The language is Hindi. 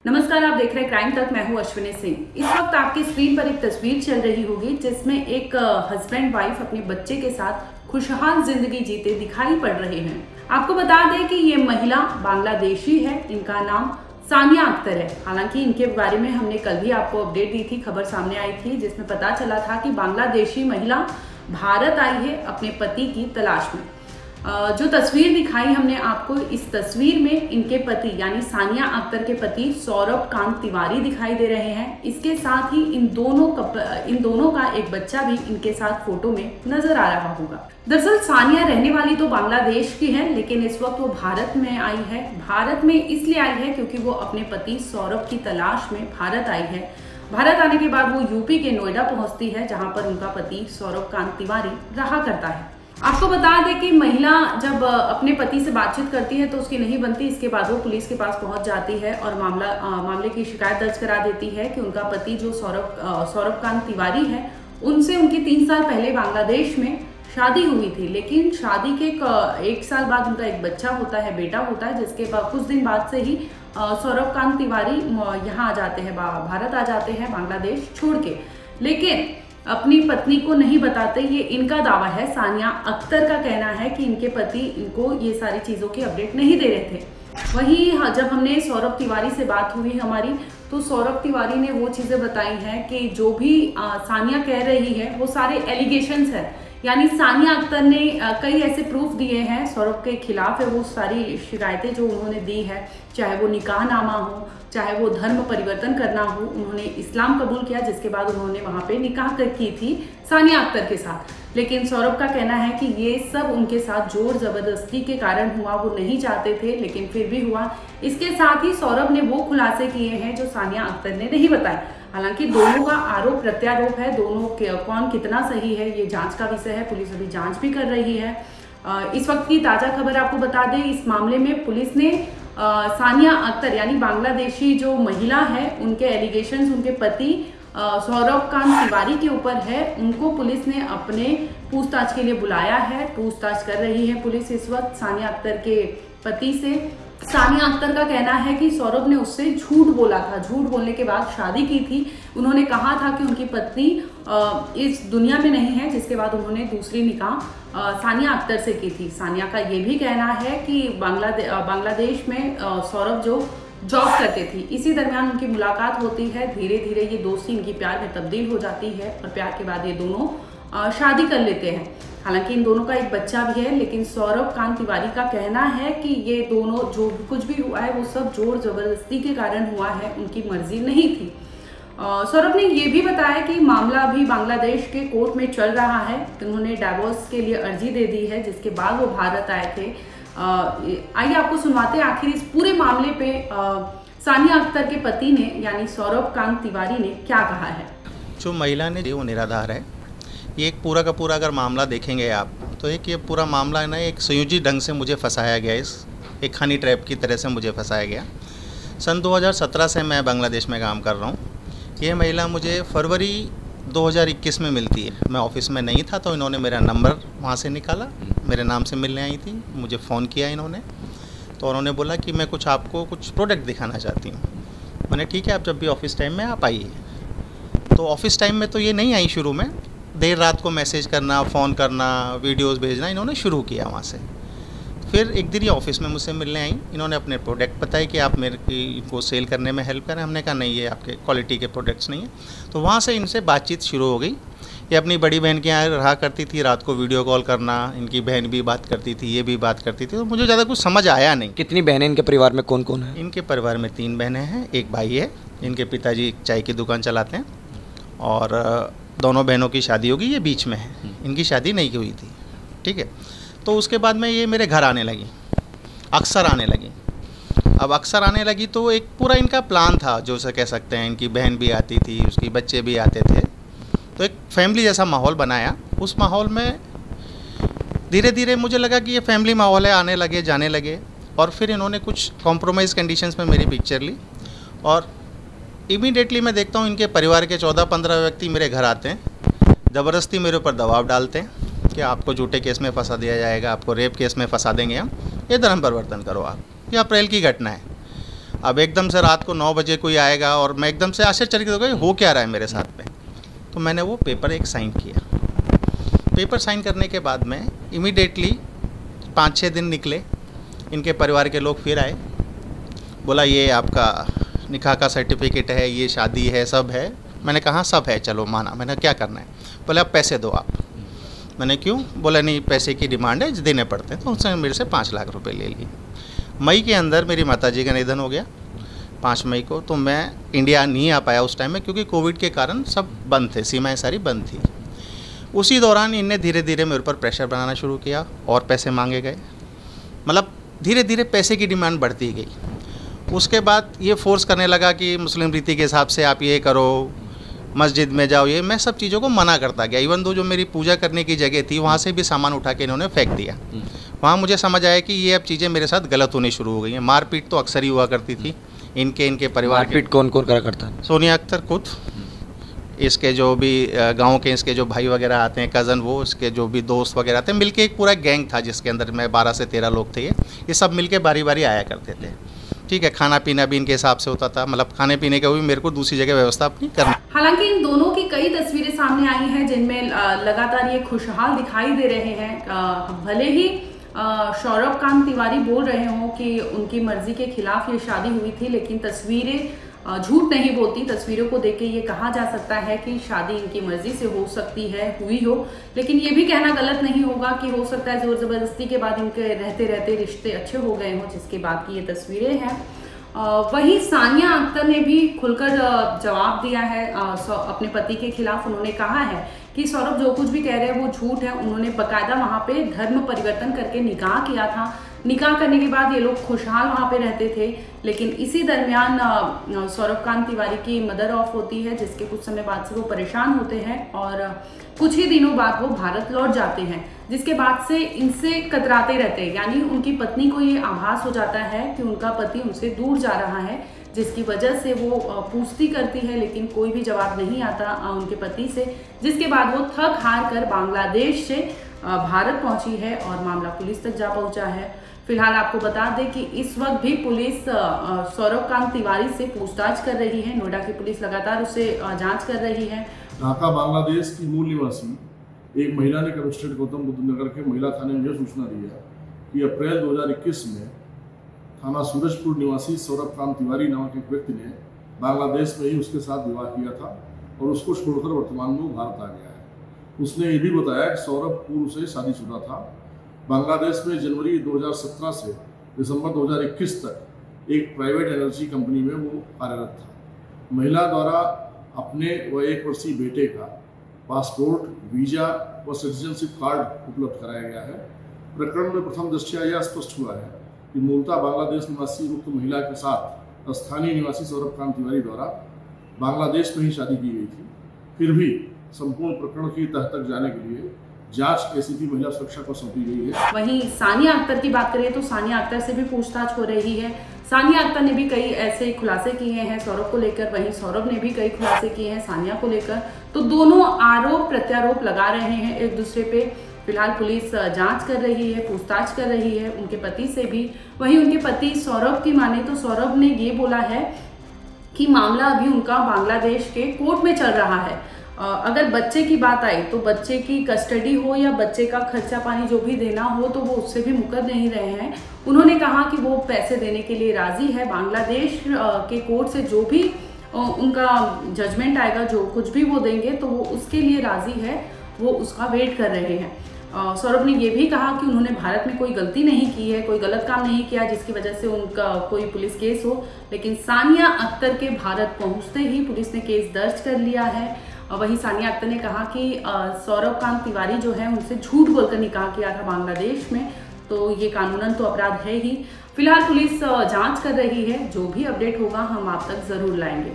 नमस्कार, आप देख रहे हैं क्राइम तक। मैं हूं अश्विनी सिंह। इस वक्त आपकी स्क्रीन पर एक तस्वीर चल रही होगी जिसमें एक हस्बैंड वाइफ अपने बच्चे के साथ खुशहाल जिंदगी जीते दिखाई पड़ रहे हैं। आपको बता दें कि ये महिला बांग्लादेशी है। इनका नाम सानिया अख्तर है। हालांकि इनके बारे में हमने कल भी आपको अपडेट दी थी, खबर सामने आई थी जिसमें पता चला था कि बांग्लादेशी महिला भारत आई है अपने पति की तलाश में। जो तस्वीर दिखाई हमने आपको, इस तस्वीर में इनके पति यानी सानिया अख्तर के पति सौरभ कांत तिवारी दिखाई दे रहे हैं। इसके साथ ही इन दोनों का एक बच्चा भी इनके साथ फोटो में नजर आ रहा होगा। दरअसल सानिया रहने वाली तो बांग्लादेश की है, लेकिन इस वक्त वो भारत में आई है। भारत में इसलिए आई है क्योंकि वो अपने पति सौरभ की तलाश में भारत आई है। भारत आने के बाद वो यूपी के नोएडा पहुंचती है, जहां पर उनका पति सौरभ कांत तिवारी रहा करता है। आपको बता दें कि महिला जब अपने पति से बातचीत करती है तो उसकी नहीं बनती। इसके बाद वो पुलिस के पास पहुंच जाती है और मामले की शिकायत दर्ज करा देती है कि उनका पति जो सौरभ कांत तिवारी है, उनसे उनकी 3 साल पहले बांग्लादेश में शादी हुई थी। लेकिन शादी के 1 साल बाद उनका एक बच्चा होता है, बेटा होता है, जिसके बाद कुछ दिन बाद से ही सौरभ कांत तिवारी यहाँ आ जाते हैं, भारत आ जाते हैं बांग्लादेश छोड़ के। लेकिन अपनी पत्नी को नहीं बताते, ये इनका दावा है। सानिया अख्तर का कहना है कि इनके पति इनको ये सारी चीज़ों की अपडेट नहीं दे रहे थे। वहीं जब हमने सौरभ तिवारी से बात हुई हमारी, तो सौरभ तिवारी ने वो चीज़ें बताई हैं कि जो भी सानिया कह रही है वो सारे एलिगेशंस हैं। यानी सानिया अख्तर ने कई ऐसे प्रूफ दिए हैं सौरभ के खिलाफ है। वो सारी शिकायतें जो उन्होंने दी है, चाहे वो निकाहनामा हो, चाहे वो धर्म परिवर्तन करना हो, उन्होंने इस्लाम कबूल किया, जिसके बाद उन्होंने वहाँ पे निकाह की थी सानिया अख्तर के साथ। लेकिन सौरभ का कहना है कि ये सब उनके साथ जोर जबरदस्ती के कारण हुआ, वो नहीं चाहते थे लेकिन फिर भी हुआ। इसके साथ ही सौरभ ने वो खुलासे किए हैं जो सानिया अख्तर ने नहीं बताए। हालांकि दोनों का आरोप प्रत्यारोप है, दोनों कौन कितना सही है ये जांच का विषय है। पुलिस अभी जांच भी कर रही है। इस वक्त की ताज़ा खबर आपको बता दें, इस मामले में पुलिस ने सानिया अख्तर यानी बांग्लादेशी जो महिला है, उनके एलिगेशंस उनके पति सौरभ कांत तिवारी के ऊपर है। उनको पुलिस ने अपने पूछताछ के लिए बुलाया है। पूछताछ कर रही है पुलिस इस वक्त सानिया अख्तर के पति से। सानिया अख्तर का कहना है कि सौरभ ने उससे झूठ बोला था, झूठ बोलने के बाद शादी की थी। उन्होंने कहा था कि उनकी पत्नी इस दुनिया में नहीं है, जिसके बाद उन्होंने दूसरी निकाह सानिया अख्तर से की थी। सानिया का ये भी कहना है कि बांग्लादेश में सौरभ जो जॉब करते थे, इसी दरमियान उनकी मुलाकात होती है। धीरे धीरे ये दोस्ती इनकी प्यार में तब्दील हो जाती है और प्यार के बाद ये दोनों शादी कर लेते हैं। हालांकि इन दोनों का एक बच्चा भी है, लेकिन सौरभ कांत तिवारी का कहना है कि ये दोनों जो कुछ भी हुआ है वो सब जोर जबरदस्ती के कारण हुआ है, उनकी मर्जी नहीं थी। सौरभ ने ये भी बताया कि मामला अभी बांग्लादेश के कोर्ट में चल रहा है। उन्होंने डाइवोर्स के लिए अर्जी दे दी है, जिसके बाद वो भारत आए थे। आइए आपको सुनवाते हैं आखिर इस पूरे मामले पे सानिया अख्तर के पति ने यानी सौरभ कांत तिवारी ने क्या कहा है। जो महिला ने वो निराधार है। ये एक पूरा का पूरा अगर मामला देखेंगे आप, तो एक ये पूरा मामला है ना, एक संयोजित ढंग से मुझे फंसाया गया। इस एक हनी ट्रैप की तरह से मुझे फंसाया गया। सन 2017 से मैं बांग्लादेश में काम कर रहा हूँ। ये महिला मुझे फरवरी 2021 में मिलती है। मैं ऑफिस में नहीं था तो इन्होंने मेरा नंबर वहाँ से निकाला, मेरे नाम से मिलने आई थी, मुझे फ़ोन किया इन्होंने। तो उन्होंने बोला कि मैं आपको कुछ प्रोडक्ट दिखाना चाहती हूँ। मैंने ठीक है, आप जब भी ऑफिस टाइम में आप आइए। तो ऑफिस टाइम में तो ये नहीं आई, शुरू में देर रात को मैसेज करना, फ़ोन करना, वीडियोस भेजना इन्होंने शुरू किया वहाँ से। फिर एक दिन ये ऑफिस में मुझसे मिलने आई। इन्होंने अपने प्रोडक्ट बताए कि आप मेरे को सेल करने में हेल्प करें। हमने कहा नहीं, ये आपके क्वालिटी के प्रोडक्ट्स नहीं है। तो वहाँ से इनसे बातचीत शुरू हो गई। ये अपनी बड़ी बहन के यहाँ रहा करती थी, रात को वीडियो कॉल करना, इनकी बहन भी बात करती थी, ये भी बात करती थी। तो मुझे ज़्यादा कुछ समझ आया नहीं। कितनी बहनें इनके परिवार में, कौन कौन है? इनके परिवार में 3 बहनें हैं, एक भाई है। इनके पिताजी चाय की दुकान चलाते हैं और दोनों बहनों की शादी होगी, ये बीच में है, इनकी शादी नहीं हुई थी। ठीक है। तो उसके बाद में ये मेरे घर आने लगी, अक्सर आने लगी। अब अक्सर आने लगी तो एक पूरा इनका प्लान था, जो से कह सकते हैं। इनकी बहन भी आती थी, उसकी बच्चे भी आते थे, तो एक फैमिली जैसा माहौल बनाया। उस माहौल में धीरे धीरे मुझे लगा कि ये फैमिली माहौल है, आने लगे जाने लगे। और फिर इन्होंने कुछ कॉम्प्रोमाइज़ कंडीशंस में मेरी पिक्चर ली और इमीडिएटली मैं देखता हूँ इनके परिवार के 14-15 व्यक्ति मेरे घर आते हैं, ज़बरदस्ती मेरे ऊपर दबाव डालते हैं कि आपको झूठे केस में फंसा दिया जाएगा, आपको रेप केस में फंसा देंगे हम, ये धर्म परिवर्तन करो आप। ये अप्रैल की घटना है। अब एकदम से रात को 9 बजे कोई आएगा और मैं एकदम से आश्चर्यचकित हो गया, हो क्या रहा है मेरे साथ में। तो मैंने वो पेपर एक साइन किया। पेपर साइन करने के बाद में इमीडिएटली 5-6 दिन निकले, इनके परिवार के लोग फिर आए, बोला ये आपका निकाह का सर्टिफिकेट है, ये शादी है, सब है। मैंने कहा सब है, चलो माना। मैंने क्या करना है, बोले आप पैसे दो आप। मैंने क्यों, बोला नहीं पैसे की डिमांड है, देने पड़ते हैं। तो उसने मेरे से 5 लाख रुपए ले लिए। मई के अंदर मेरी माताजी का निधन हो गया 5 मई को। तो मैं इंडिया नहीं आ पाया उस टाइम में, क्योंकि कोविड के कारण सब बंद थे, सीमाएं सारी बंद थी। उसी दौरान इनने धीरे धीरे मेरे ऊपर प्रेशर बनाना शुरू किया और पैसे मांगे गए। मतलब धीरे धीरे पैसे की डिमांड बढ़ती गई। उसके बाद ये फोर्स करने लगा कि मुस्लिम रीति के हिसाब से आप ये करो, मस्जिद में जाओ। ये मैं सब चीज़ों को मना करता गया। इवन दो जो मेरी पूजा करने की जगह थी, वहाँ से भी सामान उठा के इन्होंने फेंक दिया। वहाँ मुझे समझ आया कि ये अब चीज़ें मेरे साथ गलत होनी शुरू हो गई हैं। मारपीट तो अक्सर ही हुआ करती थी इनके परिवार। मारपीट कौन कौन करा करता है? सोनिया अख्तर खुद, इसके जो भी गांव के इसके जो भाई वगैरह आते हैं, कज़न, वो इसके जो भी दोस्त वगैरह आते हैं, मिलके एक पूरा गैंग था जिसके अंदर मैं 12 से 13 लोग थे। ये सब मिलके बारी बारी आया करते थे। ठीक है, खाना पीना भी इनके हिसाब से होता था, मतलब खाने पीने का भी मेरे को दूसरी जगह व्यवस्था अपनी करनी। हालांकि इन दोनों की कई तस्वीरें सामने आई हैं जिनमें लगातार ये खुशहाल दिखाई दे रहे हैं। भले ही सौरभ कांत तिवारी बोल रहे हों कि उनकी मर्जी के खिलाफ ये शादी हुई थी, लेकिन तस्वीरें झूठ नहीं बोलती। तस्वीरों को देख के ये कहा जा सकता है कि शादी इनकी मर्जी से हो सकती है, हुई हो। लेकिन ये भी कहना गलत नहीं होगा कि हो सकता है जोर जबरदस्ती के बाद इनके रहते रहते रिश्ते अच्छे हो गए हों, जिसके बाद की ये तस्वीरें हैं। वहीं सानिया अख्तर ने भी खुलकर जवाब दिया है अपने पति के खिलाफ। उन्होंने कहा है कि सौरभ जो कुछ भी कह रहे हैं वो झूठ है। उन्होंने बाकायदा वहाँ पे धर्म परिवर्तन करके निकाह किया था। निकाह करने के बाद ये लोग खुशहाल वहाँ पे रहते थे। लेकिन इसी दरमियान सौरभ कांत तिवारी की मदर ऑफ होती है, जिसके कुछ समय बाद से वो परेशान होते हैं और कुछ ही दिनों बाद वो भारत लौट जाते हैं, जिसके बाद से इनसे कतराते रहते हैं। यानी उनकी पत्नी को ये आभास हो जाता है कि उनका पति उनसे दूर जा रहा है, जिसकी वजह से वो पूछती करती है, लेकिन कोई भी जवाब नहीं आता उनके पति से। जिसके बाद वो थक हार कर बांग्लादेश से भारत पहुंची है और मामला पुलिस तक जा पहुंचा है। फिलहाल आपको बता दें कि इस वक्त भी पुलिस सौरभ कांत तिवारी से पूछताछ कर रही है। नोएडा की पुलिस लगातार उसे जांच कर रही है। ढाका बांग्लादेश की मूल निवासी एक महिला ने कमिश्नरेट गौतम बुद्ध नगर के महिला थाने में यह सूचना दी है कि अप्रैल 2021 में थाना सूरजपुर निवासी सौरभ कांत तिवारी नामक एक व्यक्ति ने बांग्लादेश में ही उसके साथ विवाह किया था और उसको छोड़कर वर्तमान में वो भारत आ गया है। उसने ये भी बताया कि सौरभ पूर्व से शादीशुदा था। बांग्लादेश में जनवरी 2017 से दिसंबर 2021 तक एक प्राइवेट एनर्जी कंपनी में वो कार्यरत था। महिला द्वारा अपने व 1 वर्षीय बेटे का पासपोर्ट, वीजा व सिटीजनशिप कार्ड उपलब्ध कराया गया है। प्रकरण में प्रथम दृष्टया यह स्पष्ट हुआ है कि मूलतः बांग्लादेश निवासी उक्त महिला के साथ स्थानीय निवासी सौरभ कांत तिवारी द्वारा बांग्लादेश में ही शादी की गई थी। फिर भी संपूर्ण प्रकरण की तह तक जाने के लिए जांच एसीपी महिला सुरक्षा को सौंपी गई है। वहीं सानिया अख्तर की बात करें तो सानिया अख्तर से भी पूछताछ हो रही है। सानिया अख्तर ने भी कई ऐसे खुलासे किए हैं सौरभ को लेकर, वहीं सौरभ ने भी कई खुलासे किए हैं सानिया को लेकर। तो दोनों आरोप प्रत्यारोप लगा रहे हैं एक दूसरे पे। फिलहाल पुलिस जांच कर रही है, पूछताछ कर रही है उनके पति से भी। वहीं उनके पति सौरभ की माने तो सौरभ ने ये बोला है कि मामला अभी उनका बांग्लादेश के कोर्ट में चल रहा है। अगर बच्चे की बात आई तो बच्चे की कस्टडी हो या बच्चे का खर्चा पानी जो भी देना हो तो वो उससे भी मुकर नहीं रहे हैं। उन्होंने कहा कि वो पैसे देने के लिए राजी है। बांग्लादेश के कोर्ट से जो भी उनका जजमेंट आएगा, जो कुछ भी वो देंगे तो वो उसके लिए राजी है, वो उसका वेट कर रहे हैं। सौरभ ने ये भी कहा कि उन्होंने भारत में कोई गलती नहीं की है, कोई गलत काम नहीं किया जिसकी वजह से उनका कोई पुलिस केस हो। लेकिन सानिया अख्तर के भारत पहुंचते ही पुलिस ने केस दर्ज कर लिया है। वहीं सानिया अख्तर ने कहा कि सौरभ कांत तिवारी जो है उनसे झूठ बोलकर निकाह किया था बांग्लादेश में, तो ये कानूनन तो अपराध है ही। फिलहाल पुलिस जांच कर रही है, जो भी अपडेट होगा हम आप तक जरूर लाएंगे।